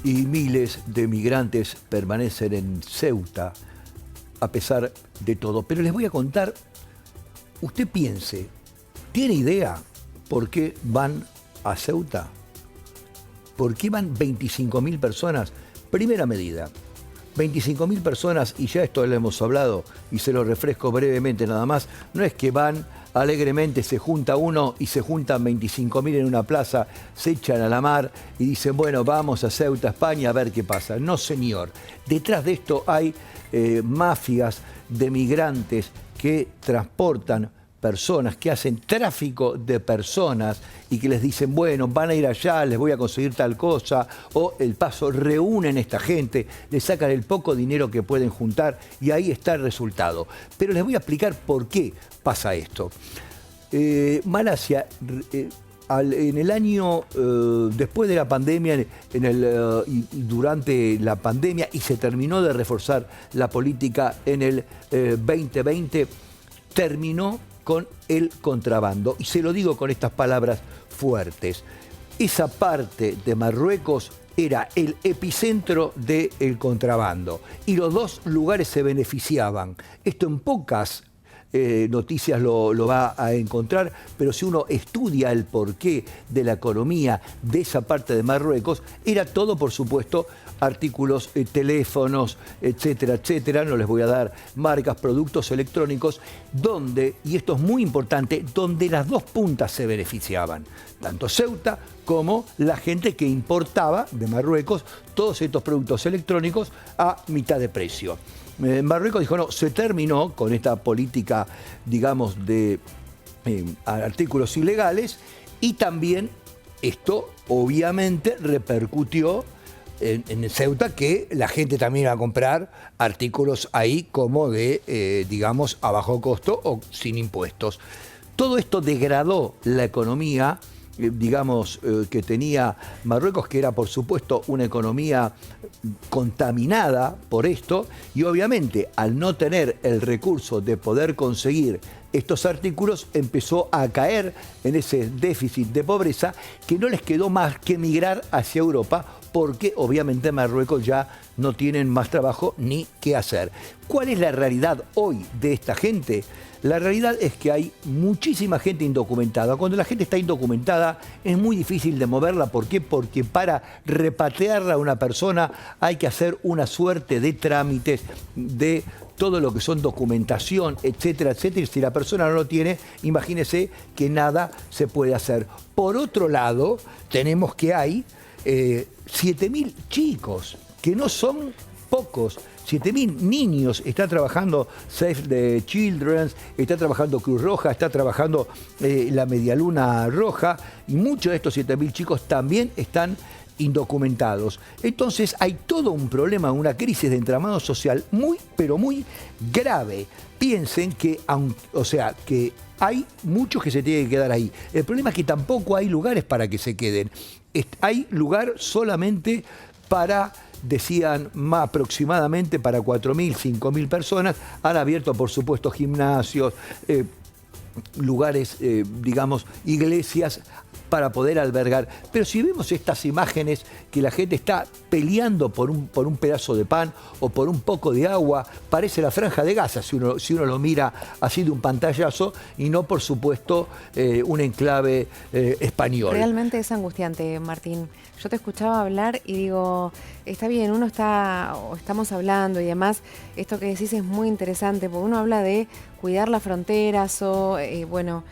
y miles de migrantes permanecen en Ceuta a pesar de todo. Pero les voy a contar, usted piense, ¿tiene idea por qué van a Ceuta? ¿Por qué van 25.000 personas? Primera medida, 25.000 personas, y ya esto lo hemos hablado y se lo refresco brevemente nada más, no es que van alegremente, se junta uno y se juntan 25.000 en una plaza, se echan a la mar y dicen, bueno, vamos a Ceuta, España, a ver qué pasa. No, señor. Detrás de esto hay mafias de migrantes que transportan personas, que hacen tráfico de personas y que les dicen, bueno, van a ir allá, les voy a conseguir tal cosa, o el paso, reúnen a esta gente, le sacan el poco dinero que pueden juntar y ahí está el resultado. Pero les voy a explicar por qué pasa esto. Malasia, en el año, después de la pandemia, y durante la pandemia, y se terminó de reforzar la política en el 2020, terminó con el contrabando. Y se lo digo con estas palabras fuertes. Esa parte de Marruecos era el epicentro del contrabando. Y los dos lugares se beneficiaban. Esto en pocas noticias lo va a encontrar, pero si uno estudia el porqué de la economía de esa parte de Marruecos, era todo, por supuesto, artículos, teléfonos, etcétera, etcétera. No les voy a dar marcas, productos electrónicos, donde, y esto es muy importante, donde las dos puntas se beneficiaban, tanto Ceuta como la gente que importaba de Marruecos todos estos productos electrónicos a mitad de precio. Marruecos dijo, no, se terminó con esta política, digamos, de artículos ilegales, y también esto obviamente repercutió en Ceuta, que la gente también iba a comprar artículos ahí como de, digamos, a bajo costo o sin impuestos. Todo esto degradó la economía, digamos, que tenía Marruecos, que era, por supuesto, una economía contaminada por esto, y obviamente, al no tener el recurso de poder conseguir estos artículos, empezó a caer en ese déficit de pobreza, que no les quedó más que migrar hacia Europa, porque obviamente Marruecos ya no tienen más trabajo ni qué hacer. ¿Cuál es la realidad hoy de esta gente? La realidad es que hay muchísima gente indocumentada. Cuando la gente está indocumentada es muy difícil de moverla. ¿Por qué? Porque para repatriarla a una persona hay que hacer una suerte de trámites, de todo lo que son documentación, etcétera, etcétera. Y si la persona no lo tiene, imagínese que nada se puede hacer. Por otro lado, tenemos que hay 7.000 chicos, que no son pocos. 7.000 niños. Está trabajando Save the Children, está trabajando Cruz Roja, está trabajando la Medialuna Roja, y muchos de estos 7.000 chicos también están indocumentados. Entonces hay todo un problema, una crisis de entramado social muy, pero muy grave. Piensen que, o sea, que hay muchos que se tienen que quedar ahí. El problema es que tampoco hay lugares para que se queden. Hay lugar solamente para, decían, más aproximadamente para 4.000, 5.000 personas. Han abierto, por supuesto, gimnasios, lugares, digamos, iglesias, para poder albergar. Pero si vemos estas imágenes que la gente está peleando por un pedazo de pan o por un poco de agua, parece la Franja de Gaza si uno lo mira así de un pantallazo, y no, por supuesto, un enclave español. Realmente es angustiante, Martín. Yo te escuchaba hablar y digo, está bien, uno está, o estamos hablando, y además esto que decís es muy interesante, porque uno habla de cuidar las fronteras o, bueno,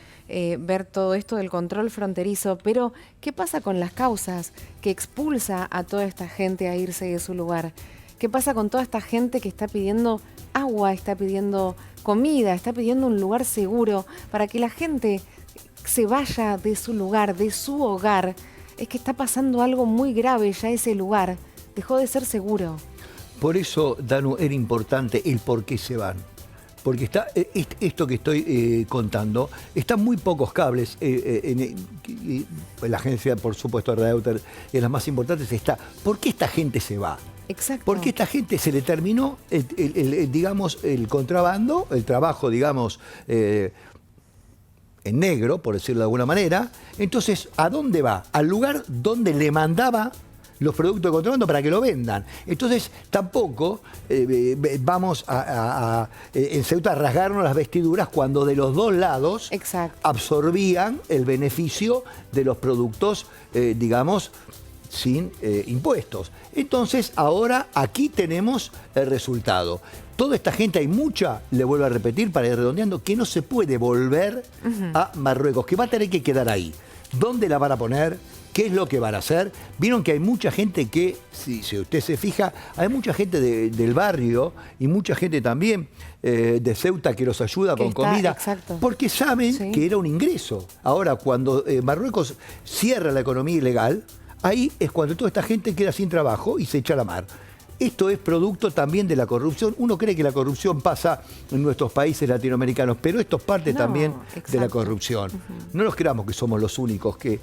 ver todo esto del control fronterizo, pero ¿qué pasa con las causas que expulsa a toda esta gente a irse de su lugar? ¿Qué pasa con toda esta gente que está pidiendo agua, está pidiendo comida, está pidiendo un lugar seguro para que la gente se vaya de su lugar, de su hogar? Es que está pasando algo muy grave, ya ese lugar dejó de ser seguro. Por eso, Danu, era importante el por qué se van. Porque está, esto que estoy contando, están muy pocos cables. La agencia, por supuesto, Reuters, es la más importante, está. ¿Por qué esta gente se va? Exacto. Porque esta gente se le terminó, digamos, el contrabando, el trabajo, digamos, en negro, por decirlo de alguna manera. Entonces, ¿a dónde va? Al lugar donde le mandaba los productos de contrabando para que lo vendan. Entonces, tampoco vamos en Ceuta a rasgarnos las vestiduras cuando de los dos lados absorbían el beneficio de los productos, digamos, sin impuestos. Entonces, ahora aquí tenemos el resultado. Toda esta gente, hay mucha, le vuelvo a repetir para ir redondeando, que no se puede volver a Marruecos, que va a tener que quedar ahí. ¿Dónde la van a poner? ¿Qué es lo que van a hacer? Vieron que hay mucha gente que, si usted se fija, hay mucha gente del barrio y mucha gente también de Ceuta que los ayuda con comida, porque saben que era un ingreso. Ahora, cuando Marruecos cierra la economía ilegal, ahí es cuando toda esta gente queda sin trabajo y se echa a la mar. Esto es producto también de la corrupción. Uno cree que la corrupción pasa en nuestros países latinoamericanos, pero esto es parte también de la corrupción. No nos creamos que somos los únicos que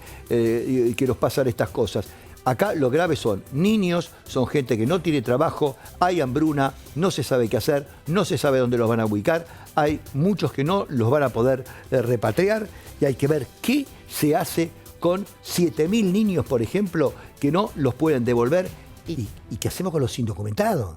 nos pasan estas cosas. Acá lo grave son niños, son gente que no tiene trabajo, hay hambruna, no se sabe qué hacer, no se sabe dónde los van a ubicar, hay muchos que no los van a poder repatriar y hay que ver qué se hace con 7.000 niños, por ejemplo, que no los pueden devolver. ¿Y qué hacemos con los indocumentados?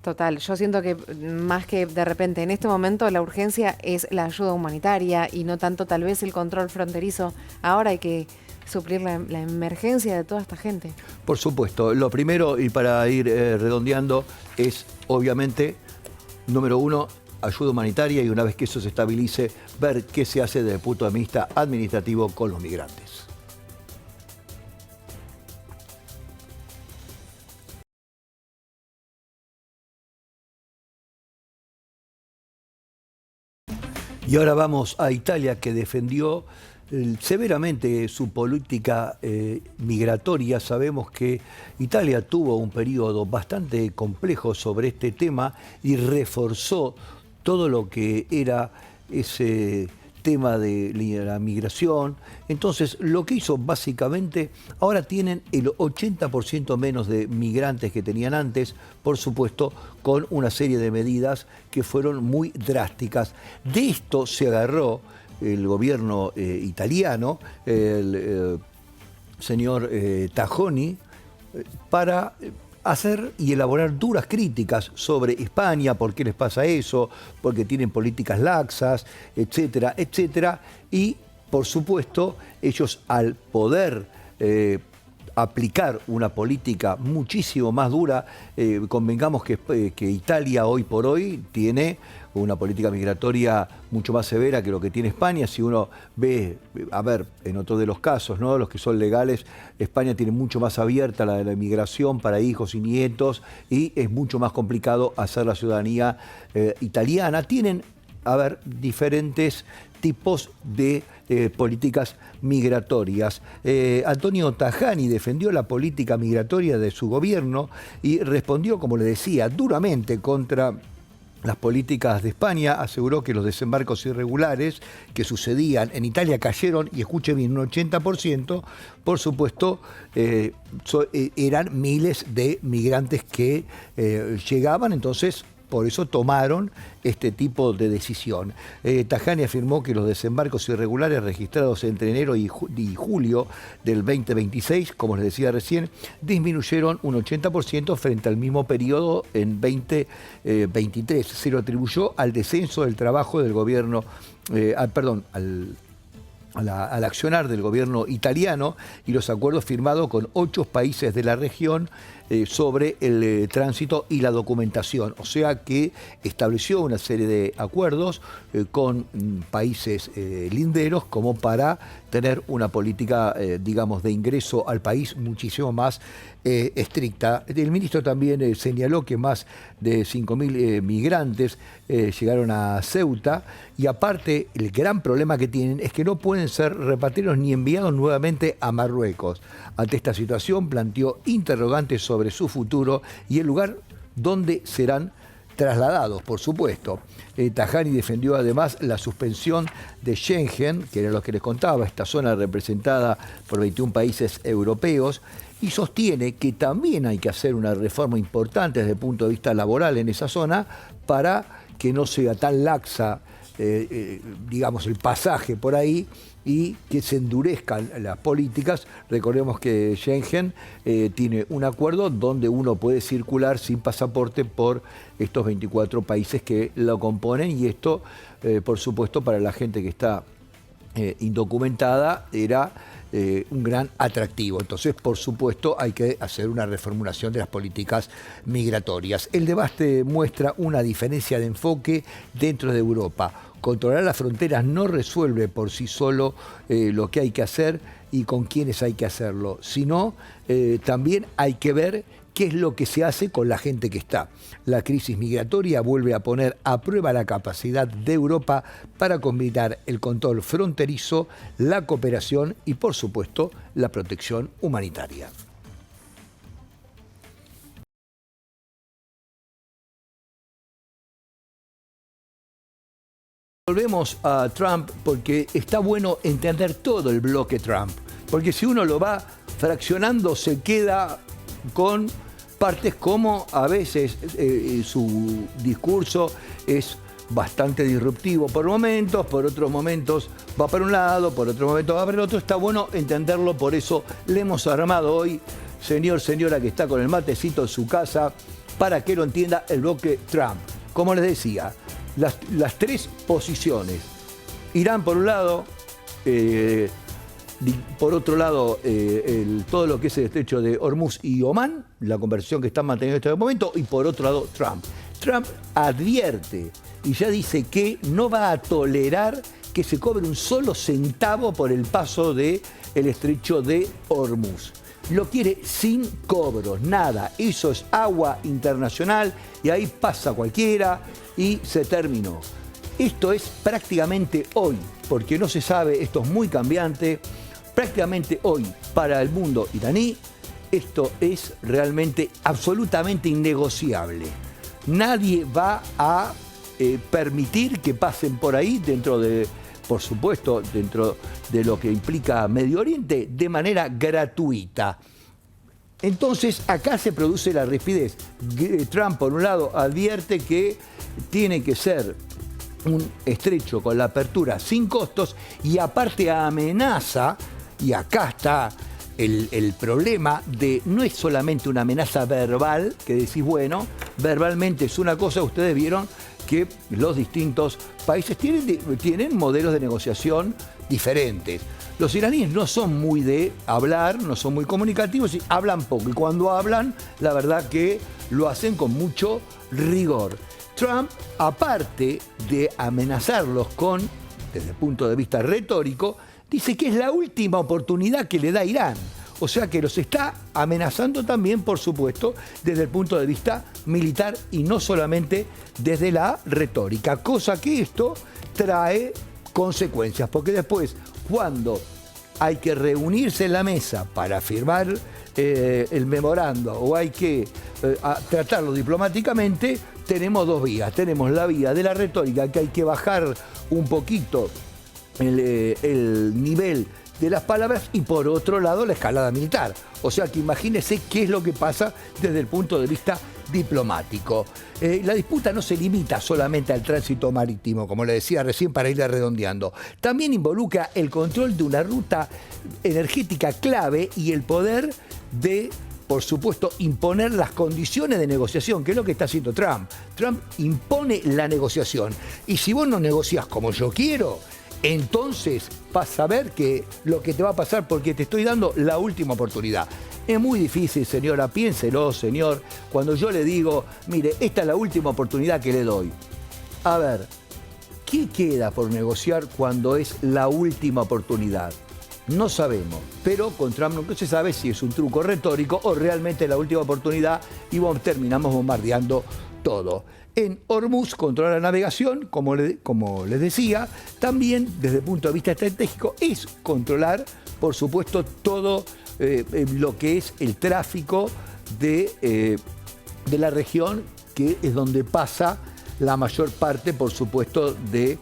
Total, yo siento que más que de repente en este momento la urgencia es la ayuda humanitaria y no tanto tal vez el control fronterizo. Ahora hay que suplir la emergencia de toda esta gente. Por supuesto, lo primero, y para ir redondeando, es obviamente, número uno, ayuda humanitaria, y una vez que eso se estabilice, ver qué se hace desde el punto de vista administrativo con los migrantes. Y ahora vamos a Italia, que defendió severamente su política migratoria. Sabemos que Italia tuvo un periodo bastante complejo sobre este tema y reforzó todo lo que era ese tema de la migración. Entonces, lo que hizo básicamente, ahora tienen el 80% menos de migrantes que tenían antes, por supuesto, con una serie de medidas que fueron muy drásticas. De esto se agarró el gobierno italiano, el señor Tajani, para hacer y elaborar duras críticas sobre España, por qué les pasa eso, porque tienen políticas laxas, etcétera, etcétera. Y, por supuesto, ellos al poder aplicar una política muchísimo más dura, convengamos que Italia hoy por hoy tiene una política migratoria mucho más severa que lo que tiene España. Si uno ve, a ver, en otro de los casos, ¿no?, los que son legales, España tiene mucho más abierta la inmigración para hijos y nietos y es mucho más complicado hacer la ciudadanía italiana. Tienen, a ver, diferentes tipos de políticas migratorias. Antonio Tajani defendió la política migratoria de su gobierno y respondió, como le decía, duramente contra las políticas de España. Aseguró que los desembarcos irregulares que sucedían en Italia cayeron, y escuche bien, un 80%, por supuesto, eran miles de migrantes que llegaban. Entonces, por eso tomaron este tipo de decisión. Tajani afirmó que los desembarcos irregulares registrados entre enero y julio del 2026, como les decía recién, disminuyeron un 80% frente al mismo periodo en 2023. Se lo atribuyó al descenso del trabajo del gobierno, al accionar del gobierno italiano y los acuerdos firmados con 8 países de la región sobre el tránsito y la documentación. O sea que estableció una serie de acuerdos con países linderos como para tener una política, digamos, de ingreso al país muchísimo más estricta. El ministro también señaló que más de 5.000 migrantes llegaron a Ceuta, y aparte el gran problema que tienen es que no pueden ser repatriados ni enviados nuevamente a Marruecos. Ante esta situación planteó interrogantes sobre su futuro y el lugar donde serán trasladados, por supuesto. Tajani defendió además la suspensión de Schengen, que era lo que les contaba, esta zona representada por 21 países europeos, y sostiene que también hay que hacer una reforma importante desde el punto de vista laboral en esa zona para que no sea tan laxa digamos, el pasaje por ahí y que se endurezcan las políticas. Recordemos que Schengen tiene un acuerdo donde uno puede circular sin pasaporte por estos 24 países que lo componen, y esto, por supuesto, para la gente que está indocumentada era un gran atractivo. Entonces, por supuesto, hay que hacer una reformulación de las políticas migratorias. El debate muestra una diferencia de enfoque dentro de Europa. Controlar las fronteras no resuelve por sí solo lo que hay que hacer y con quiénes hay que hacerlo, sino también hay que ver qué es lo que se hace con la gente que está. La crisis migratoria vuelve a poner a prueba la capacidad de Europa para combinar el control fronterizo, la cooperación y, por supuesto, la protección humanitaria. Volvemos a Trump porque está bueno entender todo el bloque Trump, porque si uno lo va fraccionando se queda con partes como a veces su discurso es bastante disruptivo por momentos, por otros momentos va para un lado, por otro momento va para el otro. Está bueno entenderlo, por eso le hemos armado hoy, señor, señora que está con el matecito en su casa, para que lo entienda el bloque Trump. Como les decía, las tres posiciones. Irán por un lado, por otro lado, todo lo que es el estrecho de Hormuz y Omán, la conversación que están manteniendo en este momento, y por otro lado, Trump. Trump advierte y ya dice que no va a tolerar que se cobre un solo centavo por el paso del estrecho de Hormuz. Lo quiere sin cobros, nada. Eso es agua internacional y ahí pasa cualquiera y se terminó. Esto es prácticamente hoy, porque no se sabe, esto es muy cambiante. Prácticamente hoy, para el mundo iraní, esto es realmente absolutamente innegociable. Nadie va a permitir que pasen por ahí dentro de, por supuesto, dentro de lo que implica Medio Oriente, de manera gratuita. Entonces, acá se produce la rigidez. Trump, por un lado, advierte que tiene que ser un estrecho con la apertura sin costos y aparte amenaza, y acá está el problema de, no es solamente una amenaza verbal, que decís, bueno, verbalmente es una cosa, ustedes vieron que los distintos países tienen modelos de negociación diferentes. Los iraníes no son muy de hablar, no son muy comunicativos y hablan poco. Y cuando hablan, la verdad que lo hacen con mucho rigor. Trump, aparte de amenazarlos desde el punto de vista retórico, dice que es la última oportunidad que le da Irán. O sea que los está amenazando también, por supuesto, desde el punto de vista militar y no solamente desde la retórica. Cosa que esto trae consecuencias, porque después, cuando hay que reunirse en la mesa para firmar el memorando o hay que tratarlo diplomáticamente, tenemos dos vías. Tenemos la vía de la retórica, que hay que bajar un poquito el nivel de las palabras, y por otro lado la escalada militar. O sea que imagínense qué es lo que pasa desde el punto de vista diplomático. La disputa no se limita solamente al tránsito marítimo, como le decía recién, para ir redondeando. También involucra el control de una ruta energética clave y el poder de, por supuesto, imponer las condiciones de negociación, que es lo que está haciendo Trump. Trump impone la negociación. Y si vos no negociás como yo quiero, entonces vas a ver que lo que te va a pasar, porque te estoy dando la última oportunidad. Es muy difícil, señora, piénselo, señor, cuando yo le digo, mire, esta es la última oportunidad que le doy. A ver, ¿qué queda por negociar cuando es la última oportunidad? No sabemos, pero con Trump no se sabe si es un truco retórico o realmente la última oportunidad y terminamos bombardeando todo. En Hormuz controla la navegación, como les decía. También desde el punto de vista estratégico es controlar, por supuesto, todo lo que es el tráfico de la región, que es donde pasa la mayor parte, por supuesto, de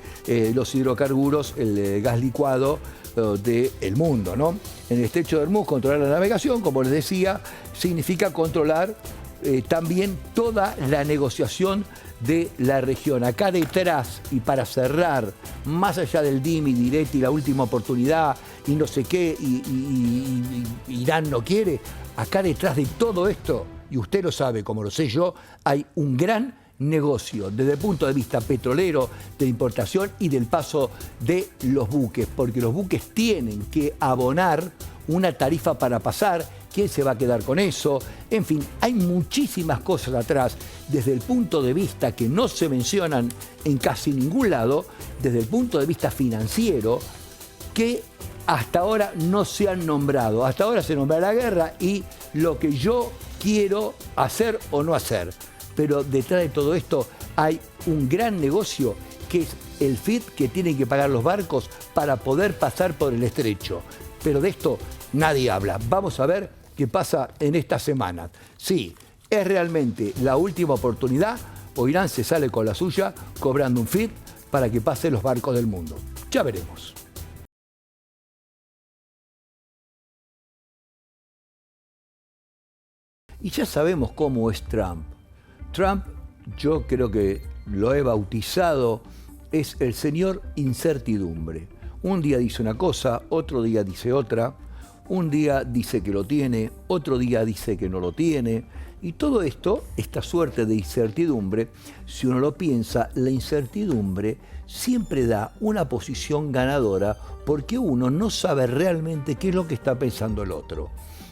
los hidrocarburos, el gas licuado del mundo, ¿no? En el estrecho de Hormuz, controlar la navegación, como les decía, significa controlar también toda la negociación de la región. Acá detrás, y para cerrar, más allá del dime y direte y la última oportunidad y no sé qué, y Irán no quiere, acá detrás de todo esto, y usted lo sabe como lo sé yo, hay un gran negocio desde el punto de vista petrolero, de importación y del paso de los buques, porque los buques tienen que abonar una tarifa para pasar. ¿Quién se va a quedar con eso? En fin, hay muchísimas cosas atrás desde el punto de vista que no se mencionan en casi ningún lado, desde el punto de vista financiero, que hasta ahora no se han nombrado. Hasta ahora se nombra la guerra y lo que yo quiero hacer o no hacer. Pero detrás de todo esto hay un gran negocio que es el FIT que tienen que pagar los barcos para poder pasar por el estrecho. Pero de esto nadie habla. Vamos a ver qué pasa en esta semana. Sí, es realmente la última oportunidad o Irán se sale con la suya cobrando un FIT para que pasen los barcos del mundo. Ya veremos. Y ya sabemos cómo es Trump. Trump, yo creo que lo he bautizado, es el señor incertidumbre. Un día dice una cosa, otro día dice otra. Un día dice que lo tiene, otro día dice que no lo tiene. Y todo esto, esta suerte de incertidumbre, si uno lo piensa, la incertidumbre siempre da una posición ganadora porque uno no sabe realmente qué es lo que está pensando el otro.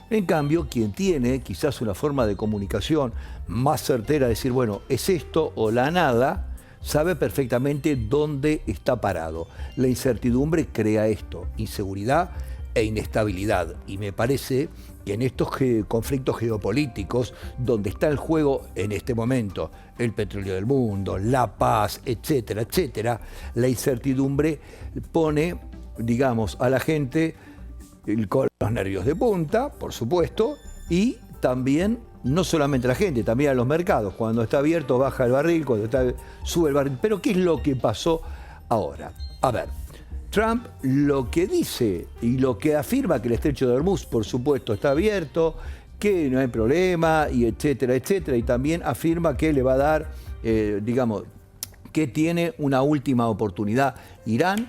En cambio, quien tiene quizás una forma de comunicación más certera de decir, bueno, es esto o la nada, sabe perfectamente dónde está parado. La incertidumbre crea esto, inseguridad e inestabilidad. Y me parece que en estos conflictos geopolíticos, donde está el juego en este momento, el petróleo del mundo, la paz, etcétera, etcétera, la incertidumbre pone, digamos, a la gente con los nervios de punta, por supuesto, y también, no solamente a la gente, también a los mercados. Cuando está abierto baja el barril, cuando está sube el barril. Pero ¿qué es lo que pasó ahora? A ver, Trump lo que dice y lo que afirma que el estrecho de Hormuz, por supuesto, está abierto, que no hay problema, y etcétera, etcétera. Y también afirma que le va a dar, digamos, que tiene una última oportunidad Irán.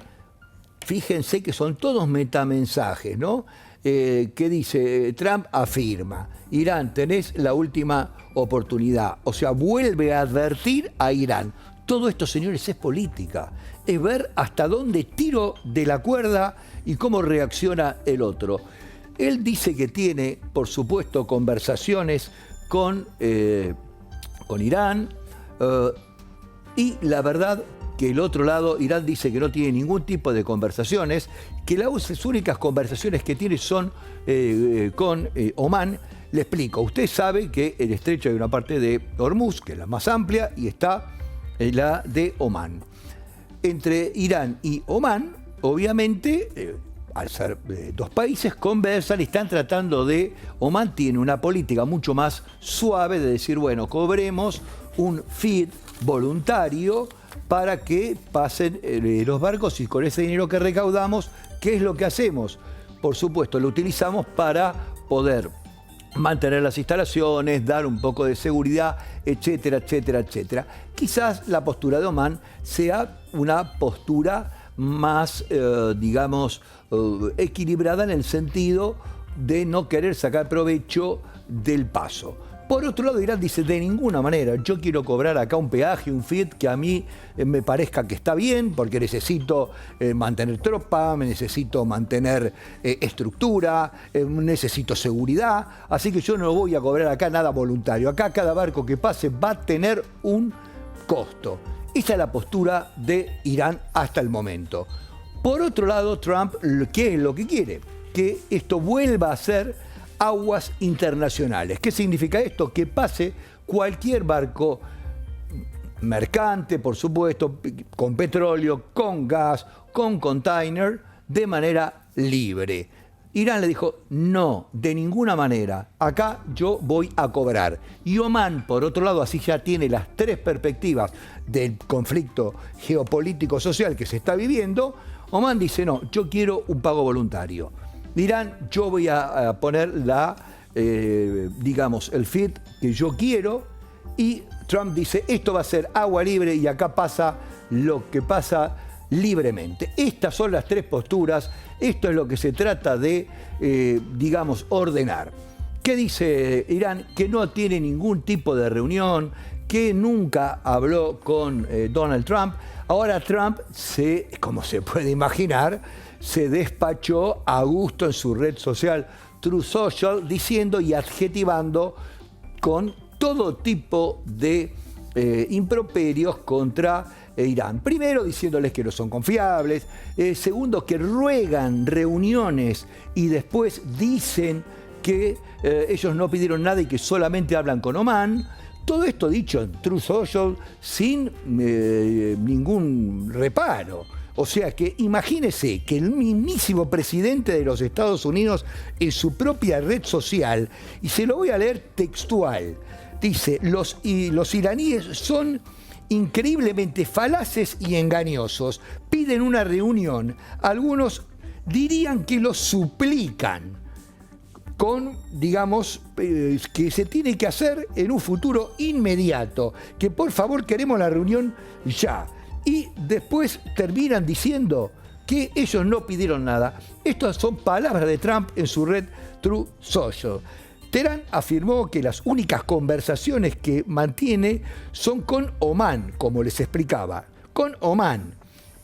Fíjense que son todos metamensajes, ¿no? ¿Qué dice? Trump afirma, Irán, tenés la última oportunidad. O sea, vuelve a advertir a Irán. Todo esto, señores, es política. Es ver hasta dónde tiro de la cuerda y cómo reacciona el otro. Él dice que tiene, por supuesto, conversaciones con Irán y la verdad que el otro lado, Irán dice que no tiene ningún tipo de conversaciones, que las únicas conversaciones que tiene son con Omán. Le explico, usted sabe que el estrecho hay una parte de Hormuz, que es la más amplia, y está la de Omán. Entre Irán y Omán, obviamente, al ser dos países, conversan y están tratando de... Omán tiene una política mucho más suave de decir, bueno, cobremos un FIT voluntario para que pasen los barcos y con ese dinero que recaudamos, ¿qué es lo que hacemos? Por supuesto, lo utilizamos para poder mantener las instalaciones, dar un poco de seguridad, etcétera, etcétera, etcétera. Quizás la postura de Omán sea una postura más, digamos, equilibrada en el sentido de no querer sacar provecho del paso. Por otro lado, Irán dice, de ninguna manera, yo quiero cobrar acá un peaje, un FIT, que a mí me parezca que está bien, porque necesito mantener tropa, necesito mantener estructura, necesito seguridad, así que yo no voy a cobrar acá nada voluntario. Acá cada barco que pase va a tener un costo. Esa es la postura de Irán hasta el momento. Por otro lado, Trump, ¿qué es lo que quiere? Que esto vuelva a ser aguas internacionales. ¿Qué significa esto? Que pase cualquier barco mercante, por supuesto, con petróleo, con gas, con container, de manera libre. Irán le dijo, no, de ninguna manera, acá yo voy a cobrar. Y Omán, por otro lado, así ya tiene las tres perspectivas del conflicto geopolítico-social que se está viviendo. Omán dice, no, yo quiero un pago voluntario. Irán, yo voy a poner la digamos, el fit que yo quiero, y Trump dice, esto va a ser agua libre y acá pasa lo que pasa libremente. Estas son las tres posturas, esto es lo que se trata de, digamos, ordenar. ¿Qué dice Irán? Que no tiene ningún tipo de reunión, que nunca habló con Donald Trump. Ahora Trump, como se puede imaginar, se despachó a gusto en su red social Truth Social, diciendo y adjetivando con todo tipo de improperios contra Irán. Primero, diciéndoles que no son confiables. Segundo, que ruegan reuniones y después dicen que ellos no pidieron nada y que solamente hablan con Omán. Todo esto dicho en Truth Social sin ningún reparo. O sea que imagínese que el mismísimo presidente de los Estados Unidos en su propia red social, y se lo voy a leer textual, dice, los iraníes son increíblemente falaces y engañosos. Piden una reunión. Algunos dirían que los suplican con, digamos, que se tiene que hacer en un futuro inmediato, que por favor queremos la reunión ya. Y después terminan diciendo que ellos no pidieron nada. Estas son palabras de Trump en su red Truth Social. Teherán afirmó que las únicas conversaciones que mantiene son con Omán, como les explicaba, con Omán,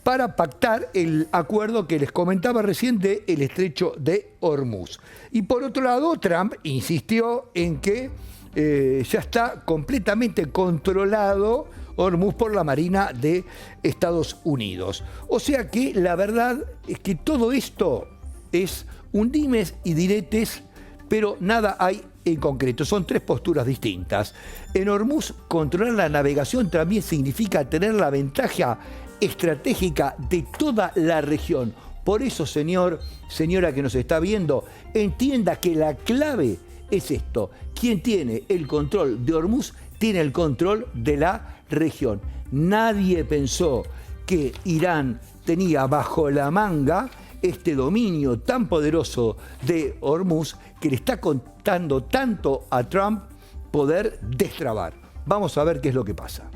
para pactar el acuerdo que les comentaba recién del estrecho de Hormuz. Y por otro lado, Trump insistió en que ya está completamente controlado Hormuz por la Marina de Estados Unidos. O sea que la verdad es que todo esto es un dimes y diretes, pero nada hay en concreto. Son tres posturas distintas. En Hormuz, controlar la navegación también significa tener la ventaja estratégica de toda la región. Por eso, señora que nos está viendo, entienda que la clave es esto. Quien tiene el control de Hormuz tiene el control de la región. Nadie pensó que Irán tenía bajo la manga este dominio tan poderoso de Hormuz que le está contando tanto a Trump poder destrabar. Vamos a ver qué es lo que pasa.